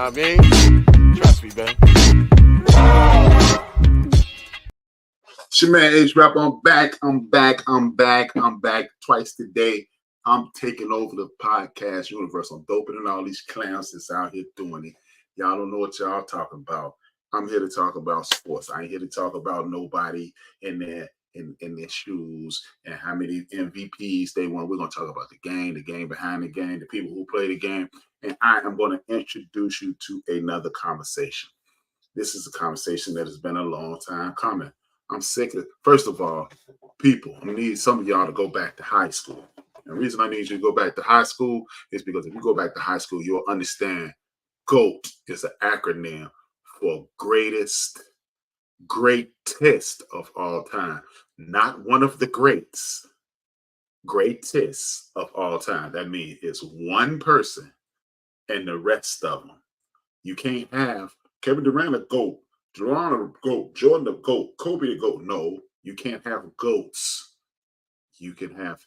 I mean, trust me, man. It's your man H-Rap. I'm back twice today. I'm taking over the podcast universe. I'm doping and all these clowns that's out here doing it. Y'all don't know what y'all talking about. I'm here to talk about sports. I ain't here to talk about nobody in their shoes and how many MVPs they won. We're gonna talk about the game behind the game, the people who play the game, and I am going to introduce you to another conversation. This is a conversation that has been a long time coming. I'm sick of, first of all, people, I need some of y'all to go back to high school. And the reason I need you to go back to high school is because if you go back to high school, you'll understand GOAT is an acronym for greatest of all time. Not one of the greats, greatest of all time. That means it's one person and the rest of them. You can't have Kevin Durant a GOAT, Toronto GOAT, Jordan a GOAT, Kobe a GOAT. No, you can't have GOATs. You can have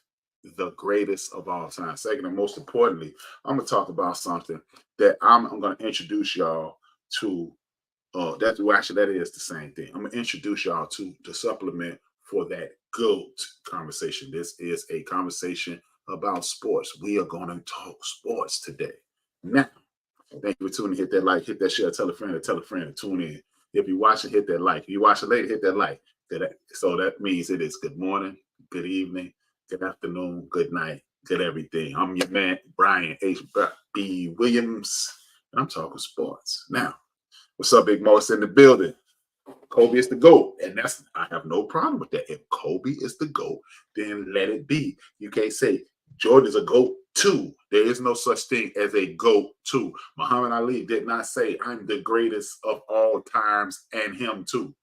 the greatest of all time. Second, and most importantly, I'm going to talk about something that I'm going to introduce y'all to. That is the same thing. I'm going to introduce y'all to the supplement for that GOAT conversation. This is a conversation about sports. We are going to talk sports today. Now, thank you for tuning in. Hit that like, hit that share, tell a friend to tune in. If you watch it, hit that like. If you watch it later, hit that like. So that means it is good morning, good evening, good afternoon, good night, good everything. I'm your man, Brian H.B. Williams, and I'm talking sports. Now, what's up, Big Mo? It's in the building. Kobe is the GOAT, and I have no problem with that. If Kobe is the GOAT, then let it be. You can't say Jordan is a GOAT too. There is no such thing as a GOAT too. Muhammad Ali did not say I'm the greatest of all times and him too.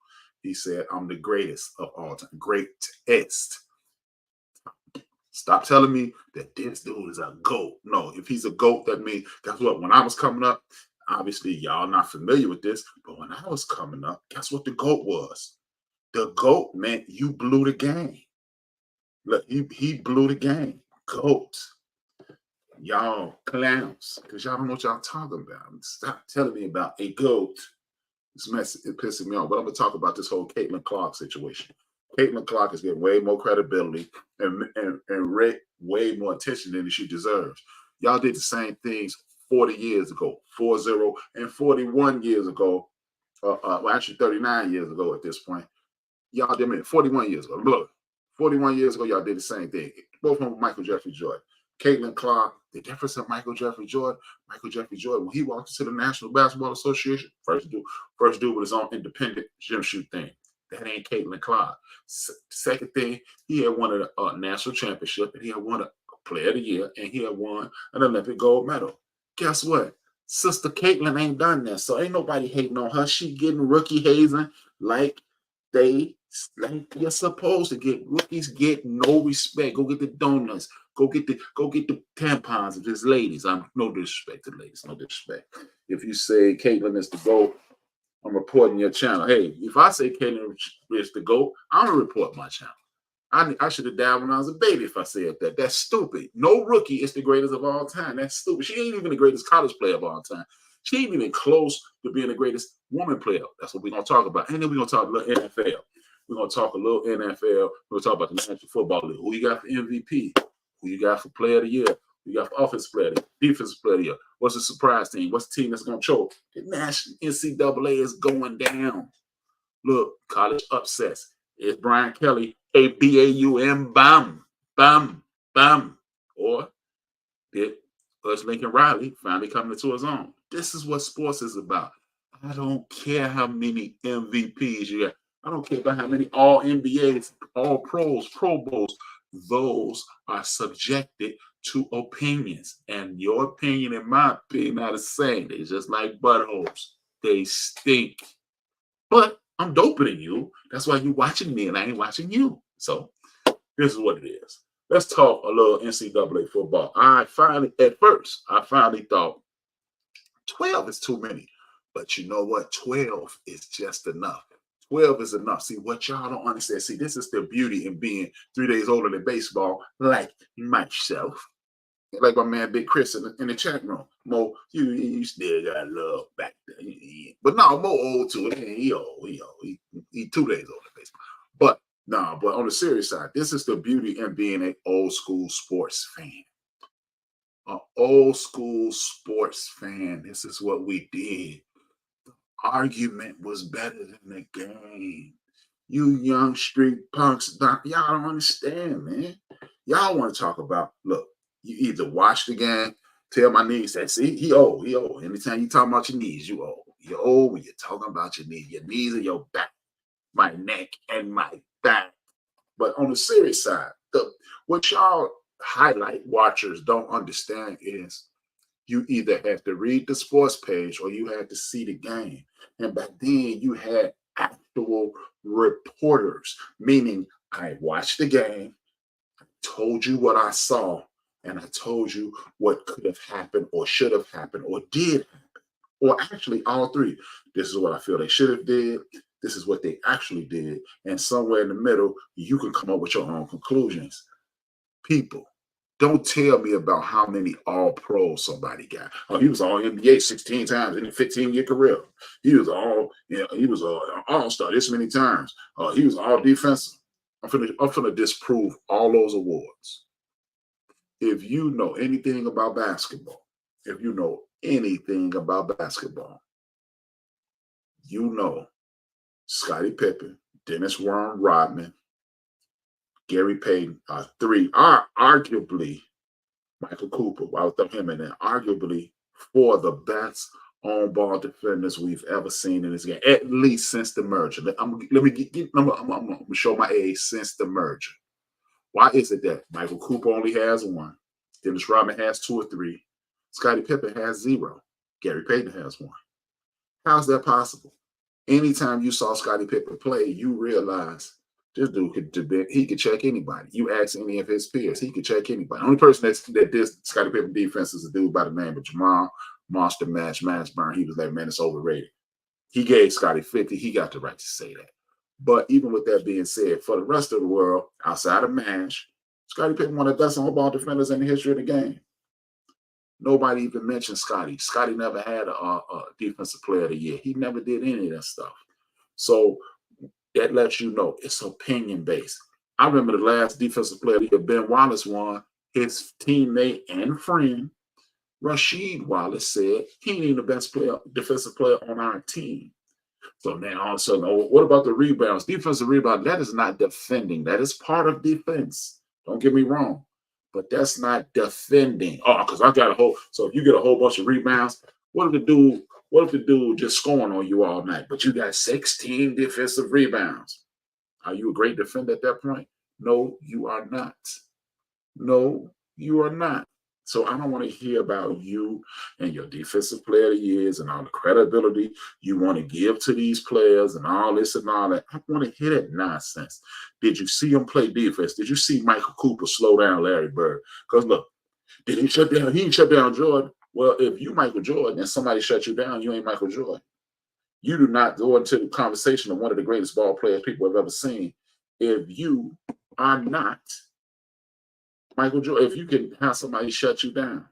He said I'm the greatest of all time. Greatest. Stop telling me that this dude is a GOAT. No, if he's a GOAT, that means, guess what? When I was coming up, obviously y'all not familiar with this, but when I was coming up, guess what the GOAT was? The GOAT meant you blew the game. Look, he blew the game. GOAT. Y'all clowns, because y'all don't know what y'all talking about. Stop telling me about a GOAT. It's pissing me off. But I'm going to talk about this whole Caitlin Clark situation. Caitlin Clark is getting way more credibility and way more attention than she deserves. Y'all did the same things 40 years ago, 40 and 41 years ago. Well, actually 39 years ago at this point. Y'all did it 41 years ago. Look, 41 years ago, y'all did the same thing. Both of them Michael Jeffrey Jordan. Caitlin Clark, the difference of Michael Jeffrey Jordan, when he walked into the National Basketball Association, first dude with his own independent gym shoot thing. That ain't Caitlin Clark. Second thing, he had won a national championship, and he had won a Player of the Year, and he had won an Olympic gold medal. Guess what? Sister Caitlin ain't done that, so ain't nobody hating on her. She getting rookie hazing like you're supposed to get. Rookies get no respect. Go get the donuts. Go get the tampons of these ladies. I'm no disrespect to ladies, no disrespect. If you say Caitlin is the GOAT, I'm reporting your channel. Hey, if I say Caitlin is the GOAT, I'm gonna report my channel. I should have died when I was a baby if I said that. That's stupid. No rookie is the greatest of all time. That's stupid. She ain't even the greatest college player of all time. She ain't even close to being the greatest woman player. That's what we're gonna talk about. And then we're gonna talk a little NFL. We're gonna talk a little NFL. We're gonna talk about the National Football League. Who you got for MVP? Who you got for Player of the Year? Who you got for Offensive Player of the Year? Defensive Player of the Year? What's the surprise team? What's the team that's gonna choke? The National NCAA is going down. Look, college upsets. It's Brian Kelly, ABAUM, bam. Or did us Lincoln Riley finally coming to his own? This is what sports is about. I don't care how many MVPs you got. I don't care about how many all NBAs, all pros, Pro Bowls. Those are subjected to opinions. And your opinion and my opinion are the same. They're just like buttholes. They stink. But I'm doper than you. That's why you're watching me and I ain't watching you. So this is what it is. Let's talk a little NCAA football. At first, I finally thought 12 is too many. But you know what? 12 is just enough. 12 is enough. See, what y'all don't understand. See, this is the beauty in being 3 days older than baseball, like myself. Like my man Big Chris in the chat room. Mo, you still got love back there. But no, Mo old too. He old. He 2 days older basically. But no, but on the serious side, this is the beauty in being an old school sports fan. An old school sports fan. This is what we did. Argument was better than the game. You young street punks, y'all don't understand, man. Y'all want to talk about, look, you either watch the game, tell my niece that, see, he old, he old. Anytime you talk about your knees, you old. You're old when you're talking about your knees. Your knees and your back, my neck and my back. But on the serious side, what y'all highlight watchers don't understand is you either have to read the sports page or you had to see the game. And back then you had actual reporters, meaning I watched the game, told you what I saw, and I told you what could have happened or should have happened or did happen. Or actually all three. This is what I feel they should have did. This is what they actually did. And somewhere in the middle, you can come up with your own conclusions. People, don't tell me about how many all pros somebody got. Oh, he was all NBA 16 times in a 15-year career. He was all, he was an all-star this many times. He was all defensive. I'm finna disprove all those awards. If you know anything about basketball, you know Scottie Pippen, Dennis Rodman, Gary Payton, three are arguably Michael Cooper. I would throw him in there. Arguably four of the best on-ball defenders we've ever seen in this game, at least since the merger. I'm gonna show my age since the merger. Why is it that Michael Cooper only has one, Dennis Rodman has 2 or 3, Scottie Pippen has 0, Gary Payton has 1? How's that possible? Anytime you saw Scottie Pippen play, you realize this dude could check anybody. You ask any of his peers, he could check anybody. The only person that did Scottie Pippen defense is a dude by the name of Jamal Monster Mash Burn. He was like, man, it's overrated. He gave Scottie 50. He got the right to say that. But even with that being said, for the rest of the world, outside of Mash, Scottie Pippen one of the best on-ball defenders in the history of the game. Nobody even mentioned Scottie. Scottie never had a defensive player of the year. He never did any of that stuff. So that lets you know it's opinion based. I remember the last defensive player of the year Ben Wallace won. His teammate and friend, Rasheed Wallace, said he ain't even the best defensive player on our team. So now all of a sudden, what about the rebounds? Defensive rebound, that is not defending. That is part of defense. Don't get me wrong. But that's not defending. Oh, because I got a whole. So if you get a whole bunch of rebounds, what if the dude just scoring on you all night? But you got 16 defensive rebounds. Are you a great defender at that point? No, you are not. No, you are not. So I don't want to hear about you and your defensive player of the years and all the credibility you want to give to these players and all this and all that. I want to hear that nonsense. Did you see him play defense? Did you see Michael Cooper slow down Larry Bird? Because look, did he shut down? He didn't shut down Jordan. Well, if you Michael Jordan and somebody shut you down, you ain't Michael Jordan. You do not go into the conversation of one of the greatest ball players people have ever seen if you are not Michael Jordan. If you can have somebody shut you down,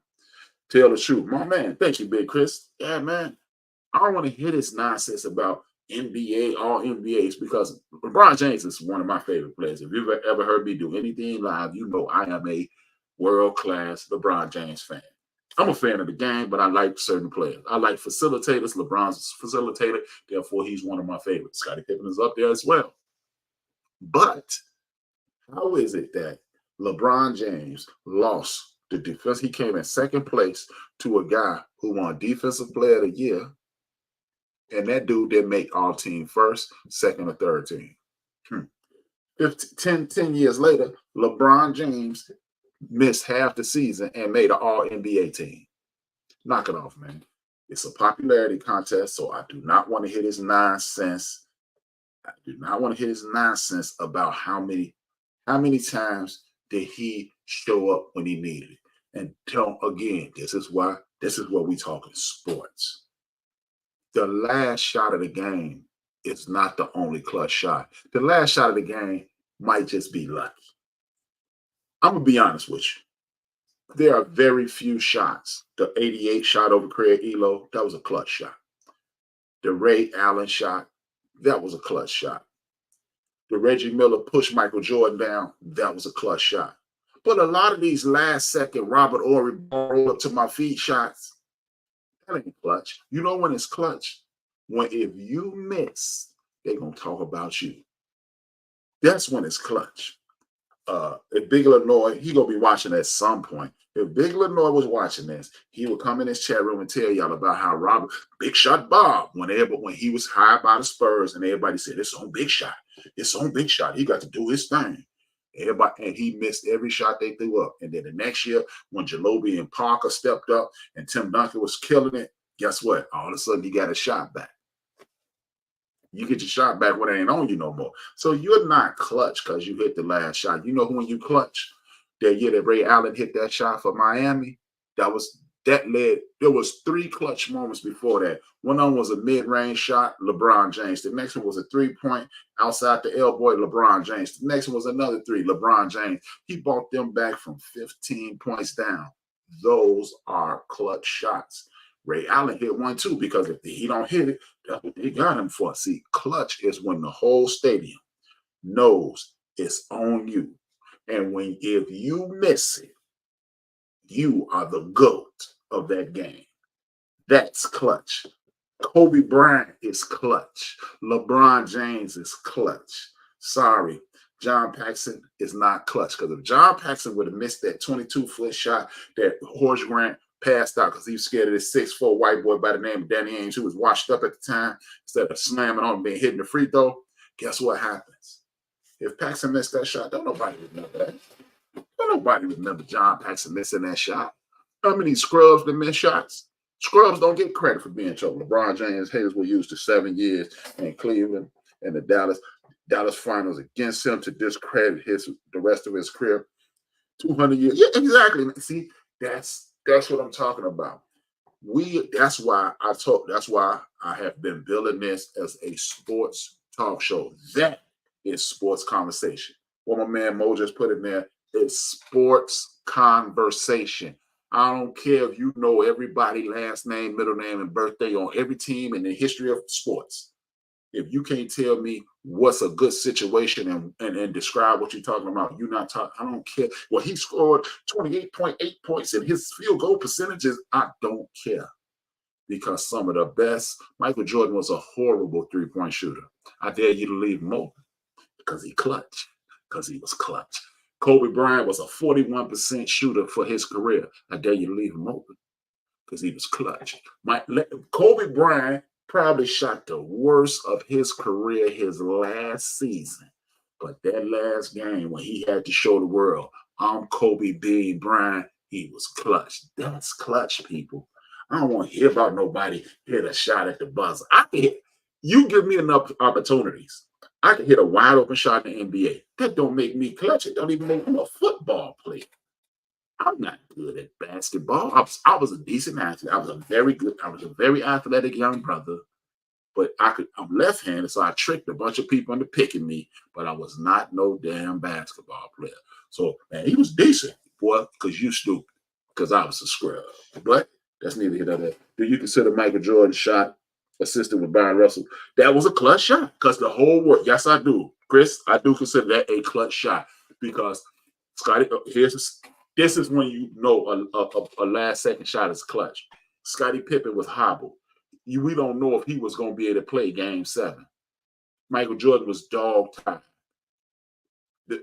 tell the truth. My man, thank you, Big Chris. Yeah, man. I don't want to hear this nonsense about NBA, all NBAs, because LeBron James is one of my favorite players. If you've ever heard me do anything live, you know I am a world-class LeBron James fan. I'm a fan of the game, but I like certain players. I like facilitators. LeBron's a facilitator. Therefore, he's one of my favorites. Scottie Pippen is up there as well. But how is it that LeBron James lost the defense? He came in second place to a guy who won Defensive Player of the Year, and that dude didn't make all team first, second, or third team. 10 years later, LeBron James missed half the season and made an all-NBA team. Knock it off, man. It's a popularity contest, so I do not want to hear this nonsense. I do not want to hear this nonsense about how many times did he show up when he needed it. And this is what we talking sports. The last shot of the game is not the only clutch shot. The last shot of the game might just be lucky. I'm gonna be honest with you. There are very few shots. The 88 shot over Craig Elo, that was a clutch shot. The Ray Allen shot, that was a clutch shot. The Reggie Miller push Michael Jordan down, that was a clutch shot. But a lot of these last second Robert Horry roll up to my feet shots, that ain't clutch. You know when it's clutch? When if you miss, they're gonna talk about you. That's when it's clutch. If Big Illinois, he gonna be watching at some point. If Big Illinois was watching this, he would come in his chat room and tell y'all about how Robert Big Shot Bob, when he was hired by the Spurs, and everybody said it's on Big Shot, it's on Big Shot. He got to do his thing. Everybody, and he missed every shot they threw up. And then the next year, when Jalobie and Parker stepped up and Tim Duncan was killing it, guess what? All of a sudden, he got a shot back. You get your shot back when it ain't on you no more. So you're not clutch because you hit the last shot. You know when you clutch? That year that Ray Allen hit that shot for Miami, there was 3 clutch moments before that. One of them was a mid-range shot, LeBron James. The next one was a 3-point outside the elbow, LeBron James. The next one was another 3, LeBron James. He brought them back from 15 points down. Those are clutch shots. Ray Allen hit one too, because if he don't hit it, that's what they got him for. See, clutch is when the whole stadium knows it's on you. And if you miss it, you are the GOAT of that game. That's clutch. Kobe Bryant is clutch. LeBron James is clutch. Sorry, John Paxson is not clutch. Because if John Paxson would have missed that 22-foot shot that Horace Grant passed out because he was scared of this 6'4" white boy by the name of Danny Ainge, who was washed up at the time, instead of slamming on him and hitting the free throw, guess what happens? If Paxson missed that shot, don't nobody remember that. Don't nobody remember John Paxson missing that shot. How many scrubs that miss shots? Scrubs don't get credit for being trouble. LeBron James Hayes were used to 7 years in Cleveland and the Dallas finals against him to discredit the rest of his career. 200 years. Yeah, exactly. See, that's what I'm talking about. That's why I have been building this as a sports talk show. That is sports conversation. What my man Mo just put in there is sports conversation. I don't care if you know everybody last name, middle name, and birthday on every team in the history of sports. If you can't tell me what's a good situation and describe what you're talking about, you're not talking. I don't care. Well, he scored 28.8 points and his field goal percentages, I don't care. Because some of the best, Michael Jordan was a horrible 3-point shooter. I dare you to leave him open because he was clutch. Kobe Bryant was a 41% shooter for his career. I dare you to leave him open because he was clutch. Kobe Bryant probably shot the worst of his career his last season. But that last game when he had to show the world, I'm Kobe B. Bryant, he was clutch. That's clutch, people. I don't want to hear about nobody hit a shot at the buzzer. You give me enough opportunities. I can hit a wide open shot in the NBA. That don't make me clutch. It don't even make me a football player. I'm not good at basketball. I was a decent athlete. I was a very athletic young brother, but I'm left-handed, so I tricked a bunch of people into picking me, but I was not no damn basketball player. So, man, he was decent, boy, because you stupid, because I was a scrub. But that's neither here nor there. Do you consider Michael Jordan's shot assisted with Byron Russell? That was a clutch shot because the whole world, yes, I do. Chris, I do consider that a clutch shot because Scotty, this is when you know a last-second shot is clutch. Scottie Pippen was hobbled. We don't know if he was going to be able to play Game 7. Michael Jordan was dog-tired.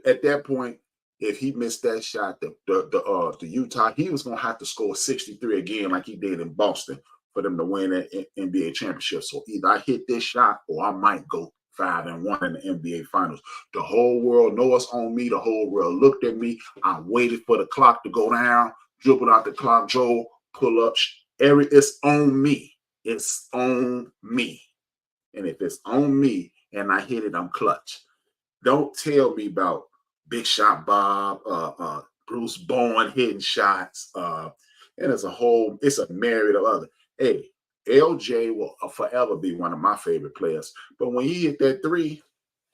At that point, if he missed that shot, the Utah, he was going to have to score 63 again like he did in Boston for them to win an NBA championship. So either I hit this shot or I might go 5-1 in the NBA Finals. The whole world knows it's on me. The whole world looked at me. I waited for the clock to go down, dribbled out the clock, Joe, pull up. It's on me. It's on me. And if it's on me and I hit it, I'm clutch. Don't tell me about Big Shot Bob, Bruce Bowen hitting shots. And it's a myriad of other. Hey, LJ will forever be one of my favorite players. But when he hit that 3,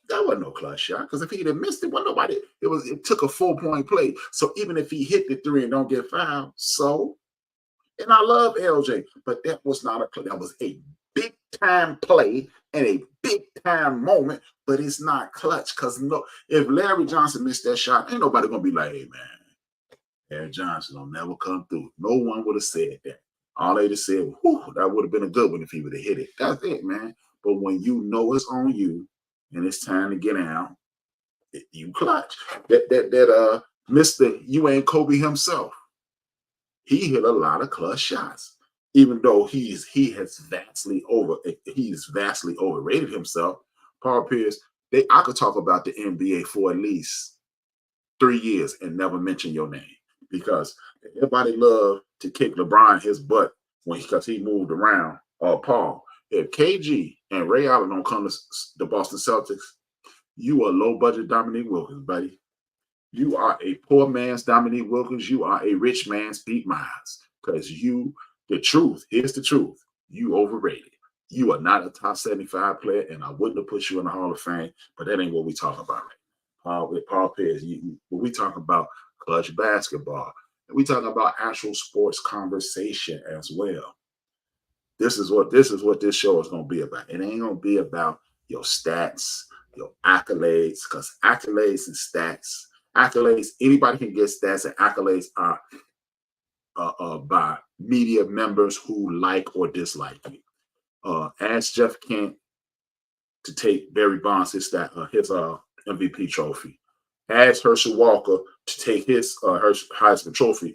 That wasn't no clutch shot because if he'd have missed it, wasn't nobody. It took a 4-point play. So even if he hit the three and don't get fouled, so and I love LJ, but that was not a play. That was a big time play and a big time moment, but it's not clutch because no, if Larry Johnson missed that shot, ain't nobody gonna be like, hey man, Larry Johnson will never come through. No one would have said that. All they just said, whew, that would have been a good one if he would have hit it. That's it, man. But when you know it's on you and it's time to get out, you clutch. That Mr. You ain't Kobe himself. He hit a lot of clutch shots, even though he's vastly overrated himself. Paul Pierce, I could talk about the NBA for at least 3 years and never mention your name because everybody loved to kick LeBron his butt because he moved around. Paul, if KG and Ray Allen don't come to the Boston Celtics, you are low budget Dominique Wilkins, buddy. You are a poor man's Dominique Wilkins. You are a rich man's Pete Miles. Because the truth, here's the truth. You overrated. You are not a top 75 player, and I wouldn't have put you in the Hall of Fame, but that ain't what we talking about right now. With Paul Pierce, we talking about clutch basketball. And we talking about actual sports conversation as well. This is what this show is going to be about. It ain't going to be about your stats, your accolades, because accolades and stats, anybody can get stats, and accolades are by media members who like or dislike you. Ask Jeff Kent to take Barry Bonds his MVP trophy. Ask Herschel Walker to take his Heisman trophy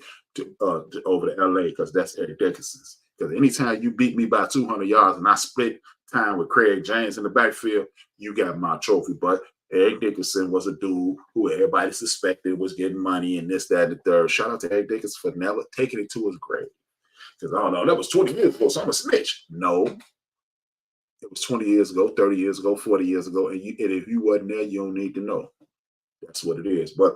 over to LA because that's Eddie Dickinson's. Because anytime you beat me by 200 yards and I split time with Craig James in the backfield, you got my trophy. But Eric Dickinson was a dude who everybody suspected was getting money and this, that, and the third. Shout out to Eric Dickinson for never taking it to his grave. Because, oh no, that was 20 years ago, so I'm a snitch. No. It was 20 years ago, 30 years ago, 40 years ago. And if you wasn't there, you don't need to know. That's what it is. But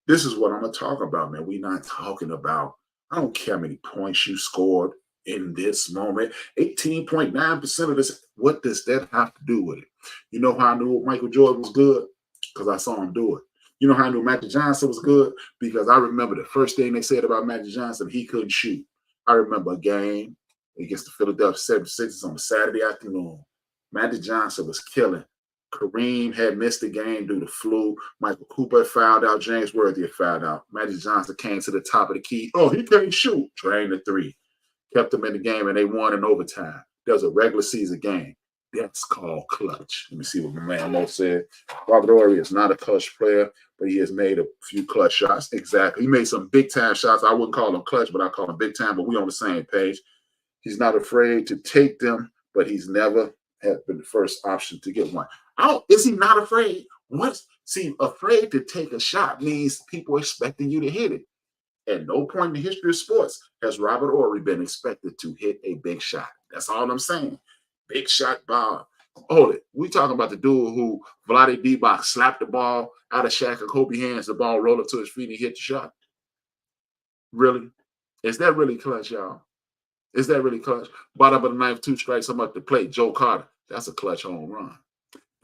this is what I'm going to talk about, man. We're not talking about, I don't care how many points you scored in this moment. 18.9% of this. What does that have to do with it? You know how I knew Michael Jordan was good? Because I saw him do it. You know how I knew Magic Johnson was good? Because I remember the first thing they said about Magic Johnson, he couldn't shoot. I remember a game against the Philadelphia 76ers on a Saturday afternoon. Magic Johnson was killing. Kareem had missed the game due to flu. Michael Cooper had fouled out. James Worthy had fouled out. Magic Johnson came to the top of the key. Oh, he can't shoot. Drained the three. Kept them in the game, and they won in overtime. There's a regular season game. That's called clutch. Let me see what my man Mo said. Robert Horry is not a clutch player, but he has made a few clutch shots. Exactly. He made some big-time shots. I wouldn't call him clutch, but I call him big-time, but we on the same page. He's not afraid to take them, but he's never had been the first option to get one. Is he not afraid? Afraid to take a shot means people expecting you to hit it. At no point in the history of sports has Robert Horry been expected to hit a big shot. That's all I'm saying. Big shot Bob. Hold it. We talking about the dude who Vlade Divac slapped the ball out of Shaq and Kobe hands, the ball rolled up to his feet and he hit the shot. Really? Is that really clutch, y'all? Is that really clutch? Bottom of the ninth, 2 strikes, I'm up to play. Joe Carter. That's a clutch home run.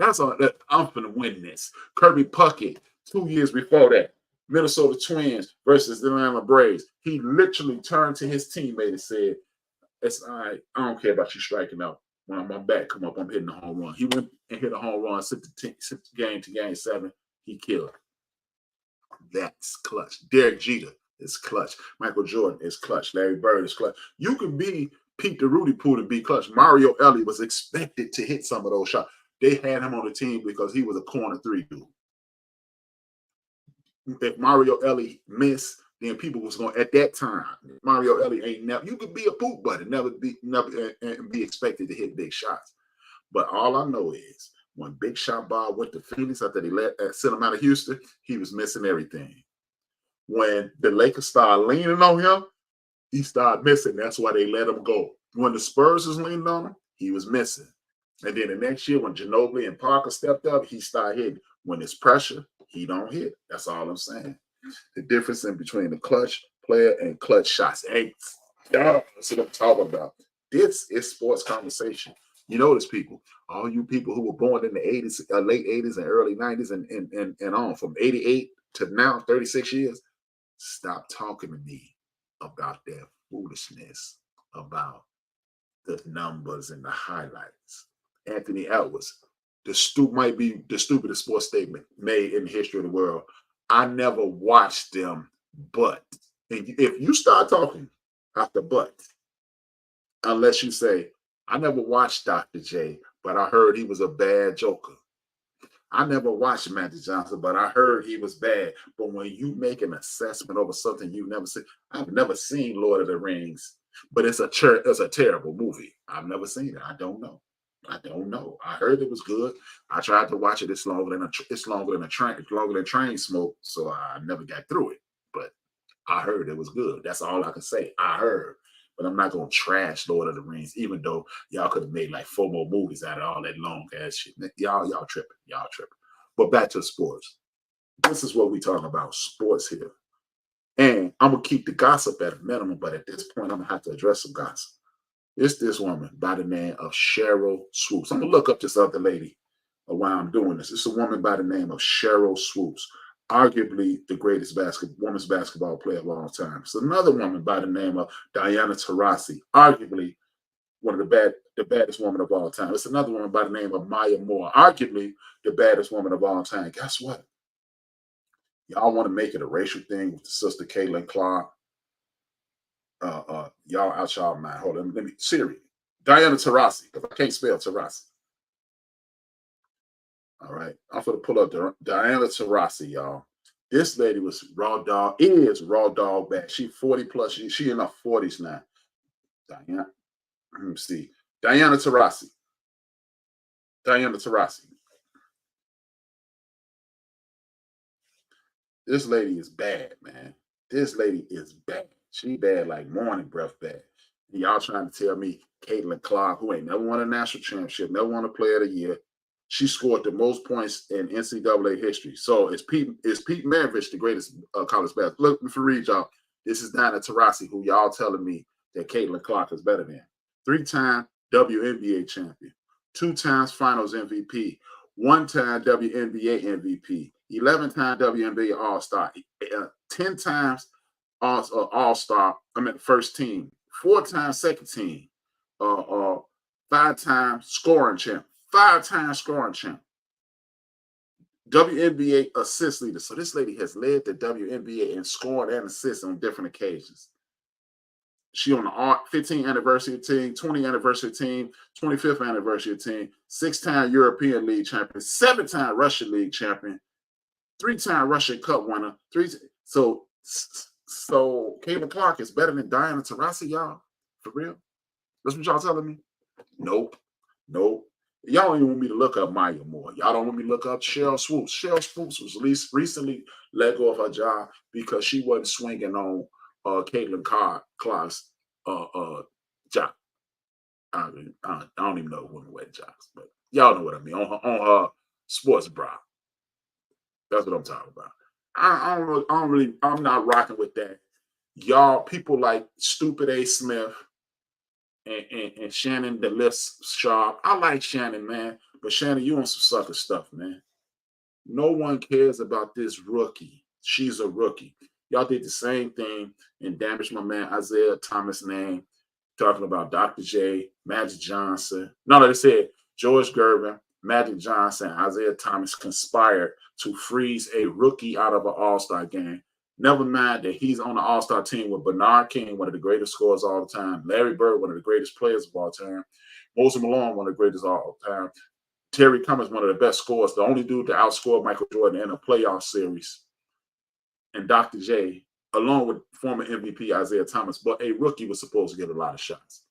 I'm finna win this. Kirby Puckett, 2 years before that. Minnesota Twins versus the Atlanta Braves. He literally turned to his teammate and said, it's all right. I don't care about you striking out. When my back come up, I'm hitting a home run. He went and hit a home run, sent the game to game 7. He killed. That's clutch. Derek Jeter is clutch. Michael Jordan is clutch. Larry Bird is clutch. You can be Pete the Rudy Pool and be clutch. Mario Ellie was expected to hit some of those shots. They had him on the team because he was a corner 3 dude. If Mario Ellie missed, then people was going at that time. Mario Ellie ain't never. You could be a poop buddy, never be expected to hit big shots. But all I know is when Big Shot Bob went to Phoenix after they sent him out of Houston, he was missing everything. When the Lakers started leaning on him, he started missing. That's why they let him go. When the Spurs was leaning on him, he was missing. And then the next year, when Ginobili and Parker stepped up, he started hitting. When it's pressure, he don't hit. That's all I'm saying. The difference in between the clutch player and clutch shots. Hey, that's what I'm talking about. This is sports conversation. You notice people, all you people who were born in the 80s, late 80s and early 90s and on from 88 to now, 36 years, stop talking to me about that foolishness, about the numbers and the highlights. Anthony Edwards, might be the stupidest sports statement made in the history of the world. I never watched them, but and if you start talking after but, unless you say, I never watched Dr. J, but I heard he was a bad joker. I never watched Magic Johnson, but I heard he was bad. But when you make an assessment over something you've never seen, I've never seen Lord of the Rings, but it's a terrible movie. I've never seen it. I don't know. I don't know. I heard it was good. I tried to watch it. It's longer than train smoke, so I never got through it. But I heard it was good. That's all I can say. I heard. But I'm not gonna trash Lord of the Rings, even though y'all could have made like 4 more movies out of all that long ass shit. Y'all tripping. Y'all tripping. But back to sports. This is what we talking about, sports here. And I'm gonna keep the gossip at a minimum, but at this point, I'm gonna have to address some gossip. It's this woman by the name of Cheryl Swoops. I'm gonna look up this other lady while I'm doing this. It's a woman by the name of Cheryl Swoops, arguably the greatest women's basketball player of all time. It's another woman by the name of Diana Taurasi, arguably one of the baddest woman of all time. It's another woman by the name of Maya Moore, arguably the baddest woman of all time. Guess what? Y'all want to make it a racial thing with the sister Caitlin Clark. Y'all out y'all mind. Hold on, let me Siri. Diana Taurasi, because I can't spell Taurasi. All right, I'm gonna pull up Diana Taurasi, y'all. This lady was raw dog bad. She 40 plus. She in her 40s now. Diana, let me see. Diana Taurasi. Diana Taurasi. This lady is bad, man. This lady is bad. She bad like morning breath bad. And y'all trying to tell me Caitlin Clark, who ain't never won a national championship, never won a player of the year, she scored the most points in NCAA history. So is Pete Maravich the greatest college basketball? Look, for read y'all. This is Diana Taurasi, who y'all telling me that Caitlin Clark is better than. 3-time WNBA champion, 2 times Finals MVP, 1-time WNBA MVP, 11-time WNBA All-Star, 10 times All-Star. I mean, first team, 4 times second team, 5 times scoring champ, 5 times scoring champ, WNBA assist leader. So this lady has led the WNBA in scoring and assists on different occasions. She on the 15th anniversary team, 20th anniversary team, 25th anniversary team, 6-time European League champion, 7-time Russian League champion, 3-time Russian Cup winner. So Caitlin Clark is better than Diana Taurasi, y'all. For real? That's what y'all telling me? Nope. Y'all don't even want me to look up Maya Moore. Y'all don't want me to look up Cheryl Swoops. Cheryl Swoops was recently let go of her job because she wasn't swinging on Caitlin Clark's job. I don't even know women wear jobs, but y'all know what I mean. On her sports bra. That's what I'm talking about. I'm not rocking with that. Y'all, people like Stupid A. Smith and Shannon the List Sharp. I like Shannon, man. But Shannon, you on some sucker stuff, man. No one cares about this rookie. She's a rookie. Y'all did the same thing and damaged my man Isaiah Thomas' name, talking about Dr. J, Magic Johnson. No, they said George Gervin, Magic Johnson, Isaiah Thomas conspired to freeze a rookie out of an all-star game. Never mind that he's on the all-star team with Bernard King, one of the greatest scorers of all time, Larry Bird, one of the greatest players of all time, Moses Malone, one of the greatest of all time, Terry Cummings, one of the best scorers, the only dude to outscore Michael Jordan in a playoff series, and Dr. J, along with former MVP Isaiah Thomas, but a rookie was supposed to get a lot of shots.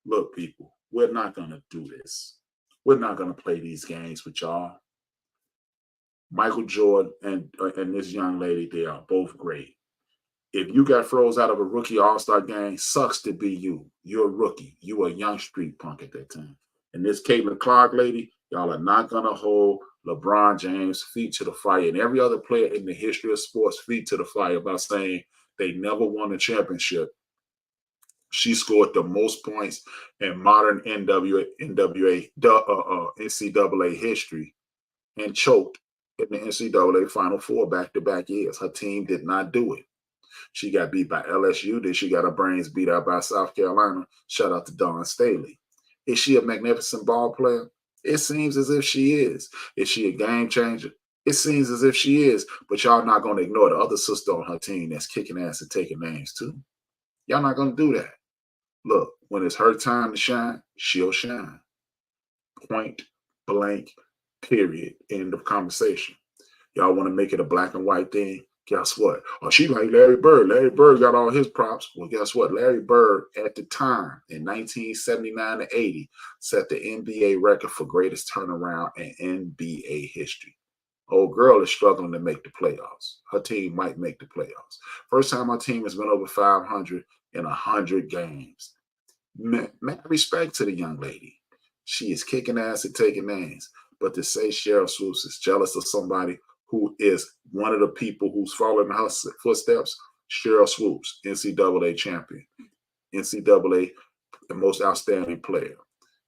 Look, people, we're not going to do this. We're not going to play these games with y'all. Michael Jordan and this young lady, they are both great. If you got froze out of a rookie all-star game, sucks to be you. You're a rookie. You were a young street punk at that time. And this Caitlin Clark lady, y'all are not going to hold LeBron James' feet to the fire and every other player in the history of sports feet to the fire by saying they never won a championship She scored the most points in modern NCAA history and choked in the NCAA Final Four back-to-back years. Her team did not do it. She got beat by LSU. Then she got her brains beat out by South Carolina. Shout out to Dawn Staley. Is she a magnificent ball player? It seems as if she is. Is she a game changer? It seems as if she is. But y'all not going to ignore the other sister on her team that's kicking ass and taking names too. Y'all not going to do that. Look, when it's her time to shine, she'll shine. Point blank, period. End of conversation. Y'all want to make it a black and white thing? Guess what? Oh, she like Larry Bird. Larry Bird got all his props. Well, guess what? Larry Bird at the time in 1979 to 80 set the NBA record for greatest turnaround in NBA history. Old girl is struggling to make the playoffs. Her team might make the playoffs. First time our team has been over 500 in 100 games. Mad respect to the young lady. She is kicking ass and taking names. But to say Cheryl Swoops is jealous of somebody who is one of the people who's following her footsteps, Cheryl Swoops, NCAA champion, NCAA the most outstanding player.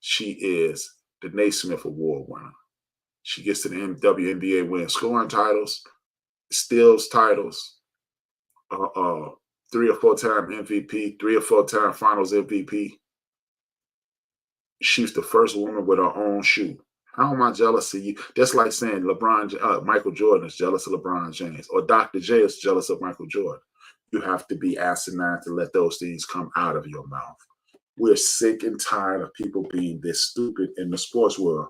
She is the Naismith Award winner. She gets to the WNBA win scoring titles, steals titles, 3 or 4 time MVP, 3 or 4 time Finals MVP. She's the first woman with her own shoe. How am I jealous of you? That's like saying Michael Jordan is jealous of LeBron James, or Dr. J is jealous of Michael Jordan. You have to be asinine to let those things come out of your mouth. We're sick and tired of people being this stupid in the sports world.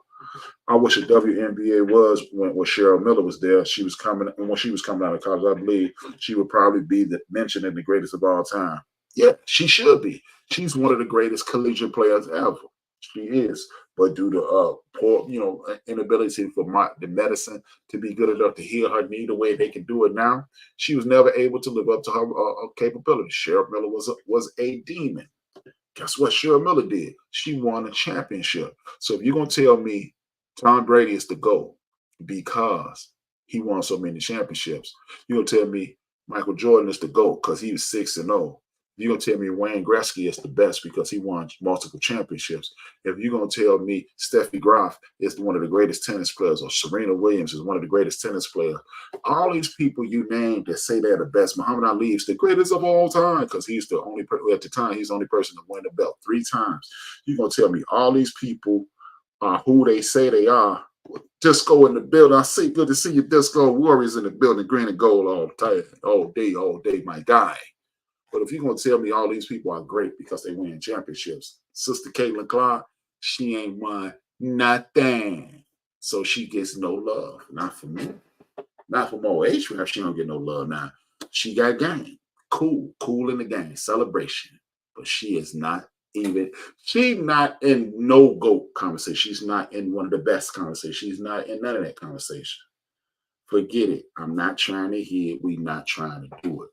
I wish the WNBA was when Cheryl Miller was there. She was coming, and when she was coming out of college, I believe she would probably be mentioned in the greatest of all time. Yeah, she should be. She's one of the greatest collegiate players ever. She is, but due to poor, inability for the medicine to be good enough to heal her knee the way they can do it now, she was never able to live up to her capability. Cheryl Miller was a demon. Guess what Cheryl Miller did? She won a championship. So if you're gonna tell me Tom Brady is the GOAT because he won so many championships, you're gonna tell me Michael Jordan is the GOAT because he was 6-0. You're going to tell me Wayne Gretzky is the best because he won multiple championships. If you're going to tell me Steffi Graf is one of the greatest tennis players, or Serena Williams is one of the greatest tennis players, all these people you named that say they're the best, Muhammad Ali is the greatest of all time because he's the only at the time, he's the only person to win the belt 3 times. You're going to tell me all these people are who they say they are. Disco in the building. I see, good to see you, Disco Warriors in the building, green and gold all day, my guy. But if you're going to tell me all these people are great because they win championships, Sister Caitlin Clark, she ain't won nothing. So she gets no love. Not from me. Not from old age. She don't get no love now. She got game. Cool in the game. Celebration. But she is not she's not in no GOAT conversation. She's not in one of the best conversations. She's not in none of that conversation. Forget it. I'm not trying to hear it. We're not trying to do it.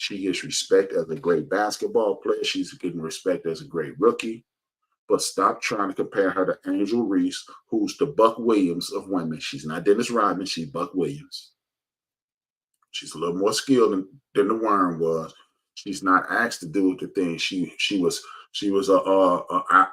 She gets respect as a great basketball player. She's getting respect as a great rookie. But stop trying to compare her to Angel Reese, who's the Buck Williams of women. She's not Dennis Rodman. She's Buck Williams. She's a little more skilled than the Worm was. She's not asked to do the thing. She was a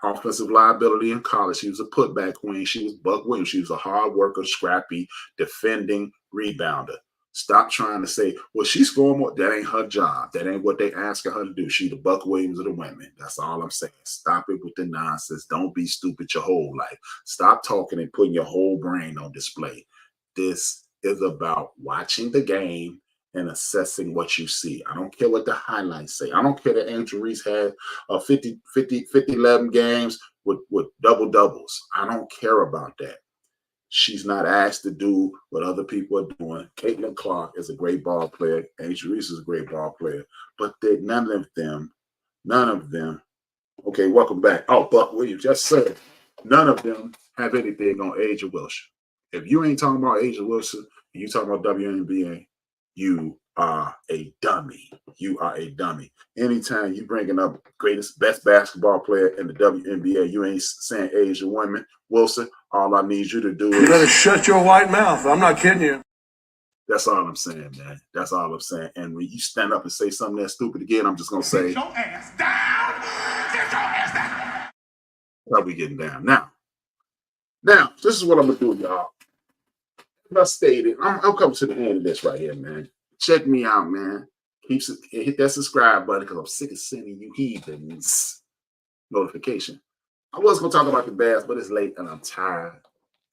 offensive liability in college. She was a putback queen. She was Buck Williams. She was a hard worker, scrappy, defending rebounder. Stop trying to say, well, she's scoring more. That ain't her job. That ain't what they asking her to do. She the Buck Williams of the women. That's all I'm saying. Stop it with the nonsense. Don't be stupid your whole life. Stop talking and putting your whole brain on display. This is about watching the game and assessing what you see. I don't care what the highlights say. I don't care that Angel Reese had 50-11 games with double-doubles. I don't care about that. She's not asked to do what other people are doing. Caitlin Clark is a great ball player. Angel Reese is a great ball player. But none of them, okay, welcome back. Oh, Buck Williams, yes, sir. None of them have anything on A'ja Wilson. If you ain't talking about A'ja Wilson, and you talking about WNBA, you are a dummy. You are a dummy. Anytime you bringing up best basketball player in the WNBA, you ain't saying A'ja Wilson. All I need you to do is... You better shut your white mouth. I'm not kidding you. That's all I'm saying, man. That's all I'm saying. And when you stand up and say something that's stupid again, I'm just gonna say, Sit your ass down. Sit your ass down. how we getting down now? Now, this is what I'm gonna do, y'all. As I stated, I'm coming to the end of this right here, man. Check me out, man. Hit that subscribe button because I'm sick of sending you heathens notification. I was gonna talk about the Bears, but it's late and I'm tired.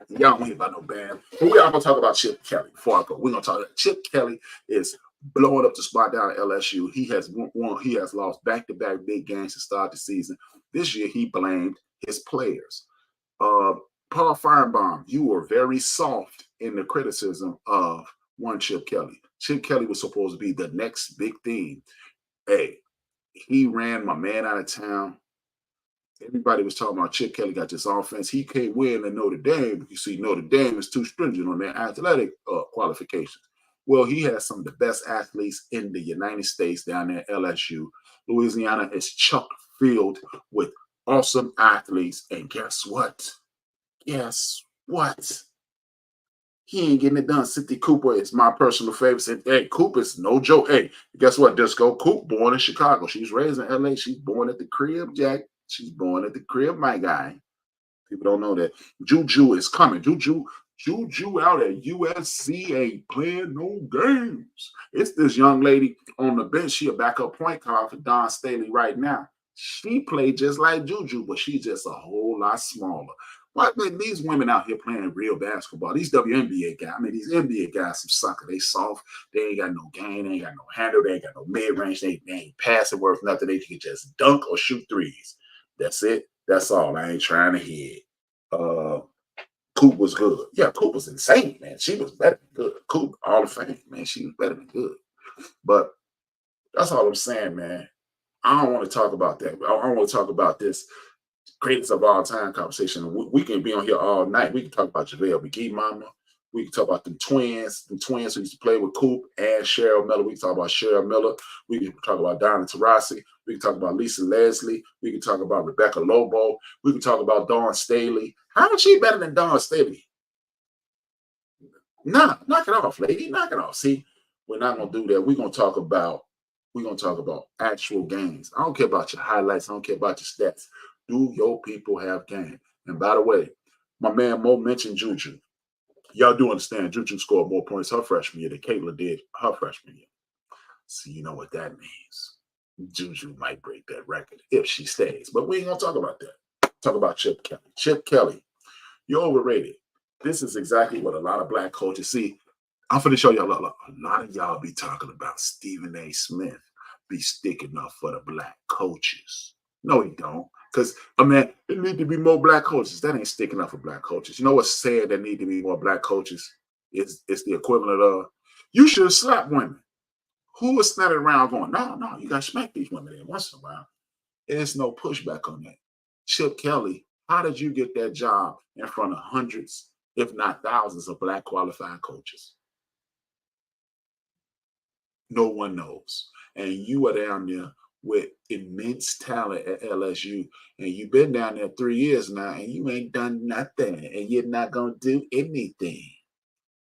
Y'all don't hear about no Bears. But we are gonna talk about Chip Kelly before I go. We're gonna talk about Chip Kelly is blowing up the spot down at LSU. He has won, he has lost back-to-back big games to start the season. This year he blamed his players. Paul Firebaum, you were very soft in the criticism of one Chip Kelly. Chip Kelly was supposed to be the next big thing. Hey, he ran my man out of town. Everybody was talking about Chip Kelly got this offense. He can't win in Notre Dame. You see, Notre Dame is too stringent on their athletic qualifications. Well, he has some of the best athletes in the United States down there at LSU. Louisiana is chock filled with awesome athletes. And guess what? Guess what? He ain't getting it done. Cynthia Cooper is my personal favorite. Hey, Cooper's no joke. Hey, guess what? Disco Coop, born in Chicago. She's raised in LA. She's born at the crib, Jack. She's born at the crib, my guy. People don't know that. Juju is coming. Juju out at USC ain't playing no games. It's this young lady on the bench. She a backup point guard for Don Staley right now. She played just like Juju, but she's just a whole lot smaller. Why these women out here playing real basketball? These WNBA guys, I mean, these NBA guys, some sucker. They soft. They ain't got no game. They ain't got no handle. They ain't got no mid-range. They ain't passing worth nothing. They can just dunk or shoot threes. That's it. That's all. I ain't trying to hit. Coop was good. Yeah, Coop was insane, man. She was better than good. Coop, all of fame, man. She was better than good. But that's all I'm saying, man. I don't want to talk about that. I want to talk about this greatest of all time conversation. We can be on here all night. We can talk about JaVale McGee mama. We can talk about the twins who used to play with Coop and Cheryl Miller. We can talk about Cheryl Miller. We can talk about Donna Taurasi. We can talk about Lisa Leslie. We can talk about Rebecca Lobo. We can talk about Dawn Staley. How is she better than Dawn Staley? Nah, knock it off, lady. Knock it off. See, we're not gonna do that. We're gonna talk about actual games. I don't care about your highlights. I don't care about your stats. Do your people have game? And by the way, my man Mo mentioned Juju. Y'all do understand Juju scored more points her freshman year than Caitlin did her freshman year. So you know what that means. Juju might break that record if she stays. But we ain't gonna talk about that. Talk about Chip Kelly. Chip Kelly, you're overrated. This is exactly what a lot of black coaches see. I'm finna show y'all a lot of y'all be talking about Stephen A. Smith be sticking up for the black coaches. No, he don't. Because, I mean, there need to be more black coaches. That ain't sticking up for black coaches. You know what's sad that need to be more black coaches? It's the equivalent of, you should slap women. Who is standing around going, no, you got to smack these women in once in a while. There's no pushback on that. Chip Kelly, how did you get that job in front of hundreds, if not thousands, of black qualified coaches? No one knows. And you are down there with immense talent at LSU, and you've been down there 3 years now, and you ain't done nothing, and you're not gonna do anything.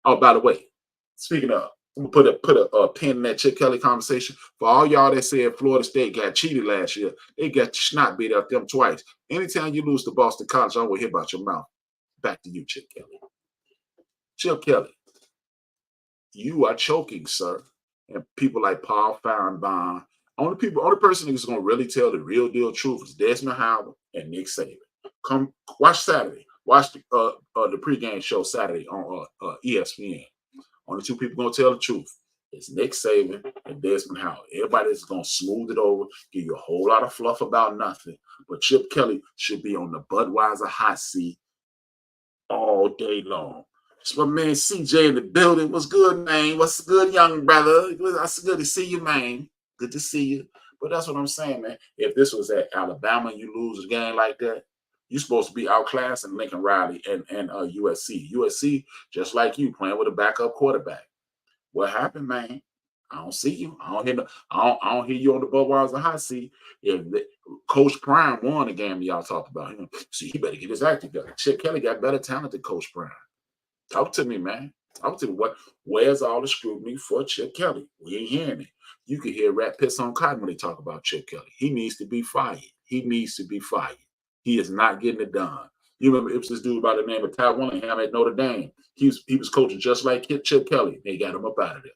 Oh, by the way, speaking of, I'm gonna put a pin in that Chip Kelly conversation. For all y'all that said Florida State got cheated last year, they got snot beat out them twice. Anytime you lose to Boston College, I will hear about your mouth. Back to you, Chip Kelly. Chip Kelly, you are choking, sir. And people like Paul Firebaum. Only person who's gonna really tell the real deal truth is Desmond Howard and Nick Saban. Come watch Saturday. Watch the pregame show Saturday on ESPN. Only two people gonna tell the truth. It's Nick Saban and Desmond Howard. Everybody's gonna smooth it over, give you a whole lot of fluff about nothing. But Chip Kelly should be on the Budweiser hot seat all day long. It's my man CJ in the building. What's good, man? What's good, young brother? It's good to see you, man. Good to see you. But that's what I'm saying, man. If this was at Alabama and you lose a game like that, you're supposed to be outclassed in Lincoln Riley and USC. USC, just like you, playing with a backup quarterback. What happened, man? I don't see you. I don't hear you on the Budweiser hot seat. If Coach Prime won the game y'all talked about him, see, he better get his act together. Chip Kelly got better talent than Coach Prime. Talk to me, man. I would say, where's all the scrutiny for Chip Kelly? We ain't hearing it. You can hear rat piss on cotton when they talk about Chip Kelly. He needs to be fired. He needs to be fired. He is not getting it done. You remember it was this dude by the name of Ty Willingham at Notre Dame. He was coaching just like Chip Kelly. They got him up out of there.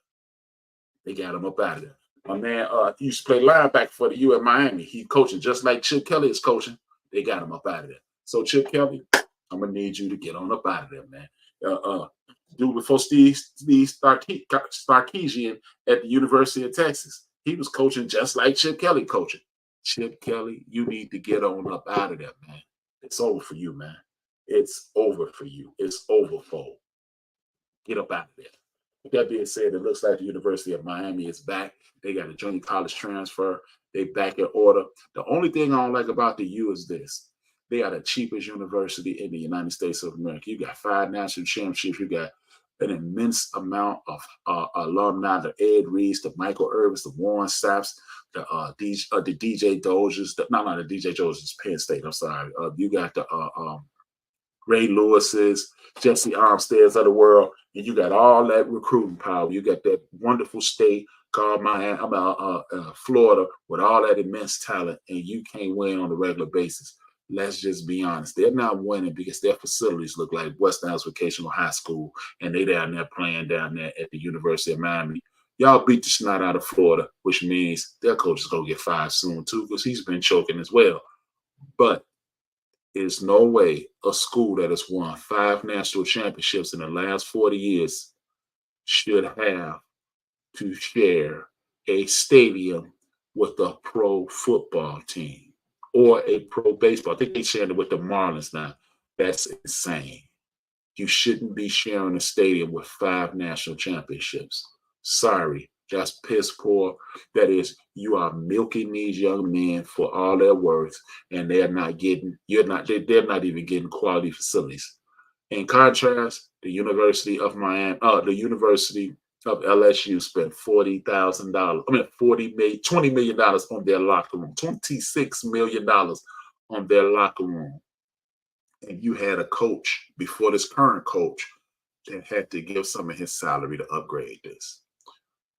They got him up out of there. My man he used to play linebacker for the U at Miami. He coaching just like Chip Kelly is coaching. They got him up out of there. So Chip Kelly, I'm gonna need you to get on up out of there, man. Dude before Steve Sarkisian at the University of Texas, he was coaching just like Chip Kelly coaching. Chip Kelly, you need to get on up out of there, man. It's over for you, man. It's over for you. It's over, for. Get up out of there. With that being said, it looks like the University of Miami is back. They got a junior college transfer. They back in order. The only thing I don't like about the U is this. They are the cheapest university in the United States of America. You got 5 national championships. You got an immense amount of alumni, the Ed Reeds, the Michael Irvins, the Warren Saps, the DJ Doziers. Not the DJ Doziers, Penn State. I'm sorry. You got the Ray Lewis's, Jesse Armstead's of the world, and you got all that recruiting power. You got that wonderful state called Florida with all that immense talent, and you can't win on a regular basis. Let's just be honest. They're not winning because their facilities look like Western Hills Vocational High School, and they down there playing down there at the University of Miami. Y'all beat the snot out of Florida, which means their coach is going to get fired soon, too, because he's been choking as well. But there's no way a school that has won 5 national championships in the last 40 years should have to share a stadium with a pro football team or a pro baseball. I think they shared it with the Marlins now. That's insane. You shouldn't be sharing a stadium with 5 national championships. Sorry, that's piss poor. That is, you are milking these young men for all their worth, and they're not getting, they're not even getting quality facilities. In contrast, the University of Miami, the University of LSU spent $20 million on their locker room, $26 million on their locker room. And you had a coach before this current coach that had to give some of his salary to upgrade this.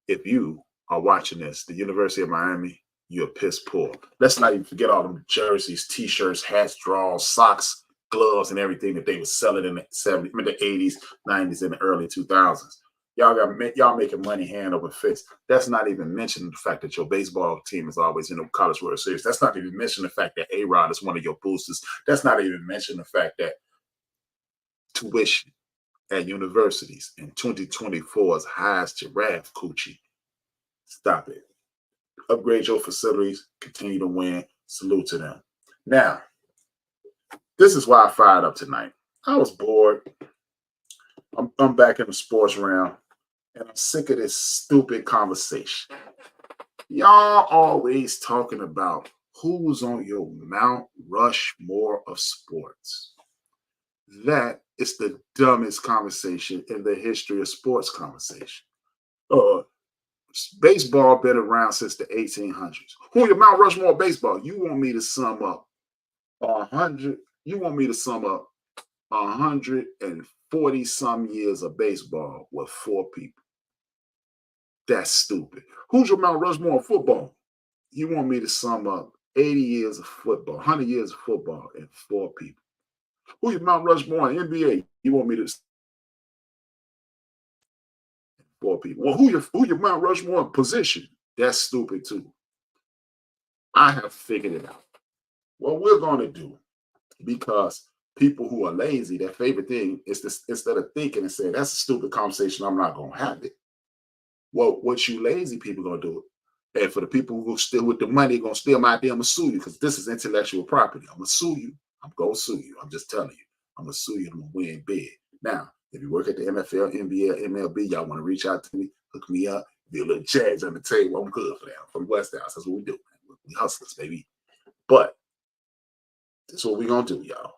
If you are watching this, the University of Miami, you're piss poor. Let's not even forget all the jerseys, t-shirts, hats, draws, socks, gloves, and everything that they were selling in the 70s, the 80s, 90s, and the early 2000s. Y'all making money hand over fist. That's not even mentioning the fact that your baseball team is always in the College World Series. That's not even mentioning the fact that A-Rod is one of your boosters. That's not even mentioning the fact that tuition at universities in 2024 is high as giraffe coochie. Stop it. Upgrade your facilities. Continue to win. Salute to them. Now, this is why I fired up tonight. I was bored. I'm back in the sports realm, and I'm sick of this stupid conversation. Y'all always talking about who's on your Mount Rushmore of sports. That is the dumbest conversation in the history of sports conversation. Baseball been around since the 1800s. Who your Mount Rushmore of baseball? You want me to sum up 100? You want me to sum up 140 some years of baseball with 4 people? That's stupid. Who's your Mount Rushmore of football? You want me to sum up 80 years of football, 100 years of football in 4 people? Who's your Mount Rushmore in NBA? You want me to 4 people? Well, who your Mount Rushmore position? That's stupid too. I have figured it out. What we're going to do, because people who are lazy, their favorite thing is this, instead of thinking and saying, that's a stupid conversation, I'm not going to have it. Well, what you lazy people going to do, and for the people who still with the money, going to steal my idea, I'm going to sue you because this is intellectual property. I'm going to sue you. I'm going to sue you. I'm just telling you. I'm going to sue you. I'm going to win big. Now, if you work at the NFL, NBA, MLB, y'all want to reach out to me, hook me up, be a little judge on the table. I'm good for that. I'm from West House. That's what we do. We hustlers, baby. But this is what we're going to do, y'all.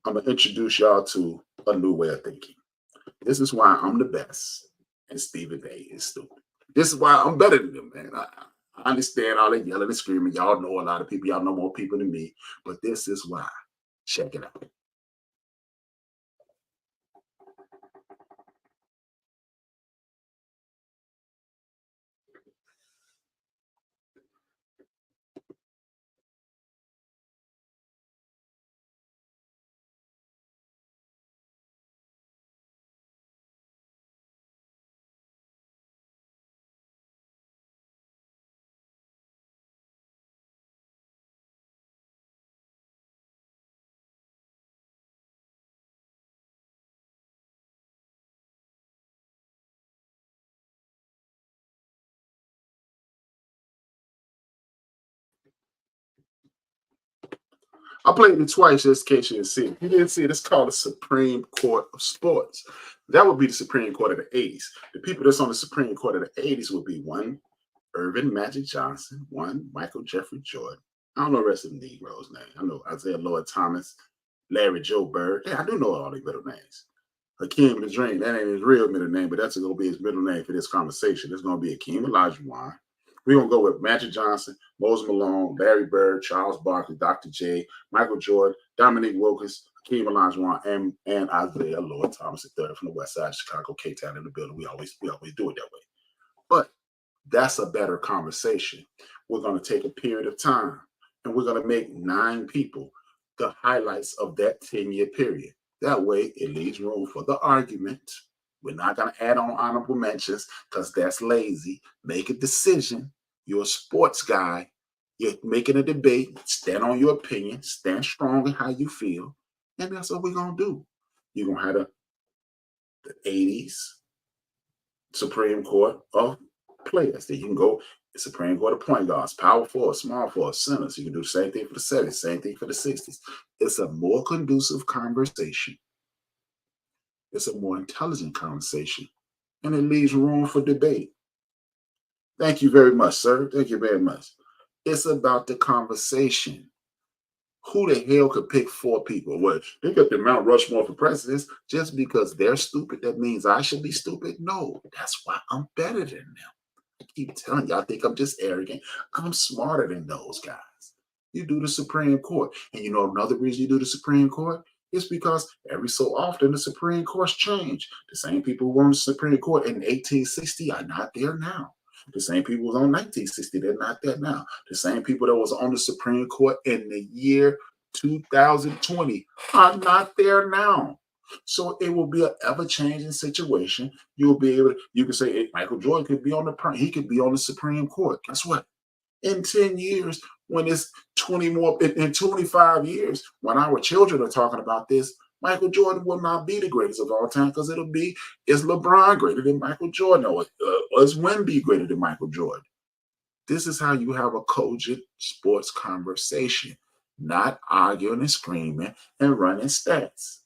I'm going to introduce y'all to a new way of thinking. This is why I'm the best and Stephen A is stupid. This is why I'm better than them, man. I understand all that yelling and screaming. Y'all know a lot of people. Y'all know more people than me. But this is why. Check it out. I played it twice just in case you didn't see it. If you didn't see it, it's called the Supreme Court of Sports. That would be the Supreme Court of the 80s. The people that's on the Supreme Court of the 80s would be one, Irvin Magic Johnson, one, Michael Jeffrey Jordan. I don't know the rest of the Negroes' names. I know Isaiah Lloyd Thomas, Larry Joe Bird. Yeah, I do know all these middle names. Hakeem the Dream, that ain't his real middle name, but that's going to be his middle name for this conversation. It's going to be Hakeem Olajuwon. We're going to go with Magic Johnson, Moses Malone, Larry Bird, Charles Barkley, Dr. J, Michael Jordan, Dominique Wilkins, Hakeem Olajuwon, and Isaiah Lloyd Thomas III from the West Side of Chicago, K-Town in the building. We always do it that way. But that's a better conversation. We're going to take a period of time, and we're going to make 9 people the highlights of that 10-year period. That way, it leaves room for the argument. We're not going to add on honorable mentions because that's lazy. Make a decision. You're a sports guy. You're making a debate. Stand on your opinion. Stand strong in how you feel. And that's what we're going to do. You're going to have the 80s Supreme Court of players. Then you can go Supreme Court of point guards, power forward, small forward, centers. You can do the same thing for the 70s, same thing for the 60s. It's a more conducive conversation. It's a more intelligent conversation. And it leaves room for debate. Thank you very much, sir. Thank you very much. It's about the conversation. Who the hell could pick 4 people? Well, they got the Mount Rushmore for presidents just because they're stupid. That means I should be stupid? No, that's why I'm better than them. I keep telling you, I think I'm just arrogant. I'm smarter than those guys. You do the Supreme Court. And you know another reason you do the Supreme Court? It's because every so often the Supreme Court's change. The same people who were on the Supreme Court in 1860 are not there now. The same people who was on 1960, they're not there now. The same people that was on the Supreme Court in the year 2020 are not there now. So it will be an ever-changing situation. You'll be able to, you can say, hey, Michael Jordan could be on he could be on the Supreme Court. Guess what? In 10 years, when it's 20 more, in 25 years, when our children are talking about this, Michael Jordan will not be the greatest of all time because is LeBron greater than Michael Jordan? Or is Wemby greater than Michael Jordan? This is how you have a cogent sports conversation, not arguing and screaming and running stats.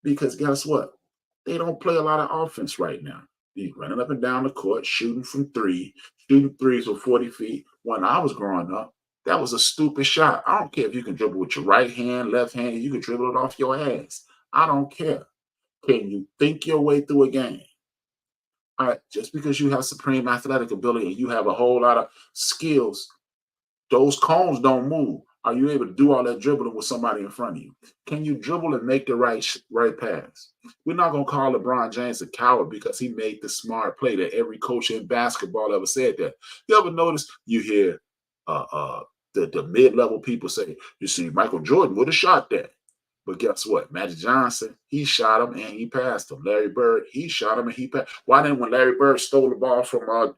Because guess what? They don't play a lot of offense right now. He's running up and down the court, shooting from 3, shooting threes from 40 feet. When I was growing up, that was a stupid shot. I don't care if you can dribble with your right hand, left hand, you can dribble it off your ass. I don't care. Can you think your way through a game? All right, just because you have supreme athletic ability and you have a whole lot of skills, those cones don't move. Are you able to do all that dribbling with somebody in front of you? Can you dribble and make the right pass? We're not going to call LeBron James a coward because he made the smart play that every coach in basketball ever said that. You ever notice you hear the mid-level people say, you see, Michael Jordan would have shot that. But guess what? Magic Johnson, he shot him and he passed him. Larry Bird, he shot him and he passed. Why didn't when Larry Bird stole the ball from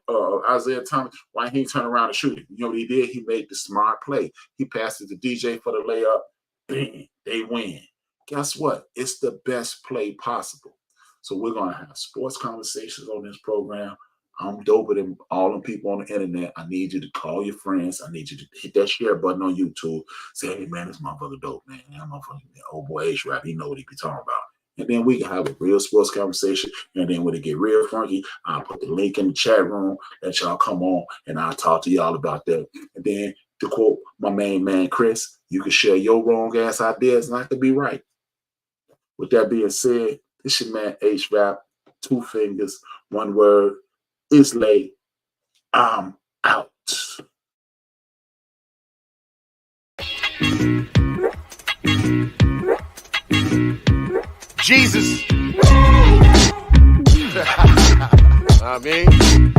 Isaiah Thomas, why didn't he turn around and shoot it? You know what he did? He made the smart play. He passed it to DJ for the layup. Bang, they win. Guess what? It's the best play possible. So we're going to have sports conversations on this program. I'm doper than all the people on the internet. I need you to call your friends. I need you to hit that share button on YouTube. Say, hey, man, this motherfucker dope, man. That motherfucker, old boy H-Rap, he know what he be talking about. And then we can have a real sports conversation. And then when it get real funky, I'll put the link in the chat room. Let y'all come on, and I'll talk to y'all about that. And then to quote my main man, Chris, you can share your wrong-ass ideas, and I could be right. With that being said, this your man H-Rap, 2 fingers, 1 word. It's late. I'm out. Jesus. I mean.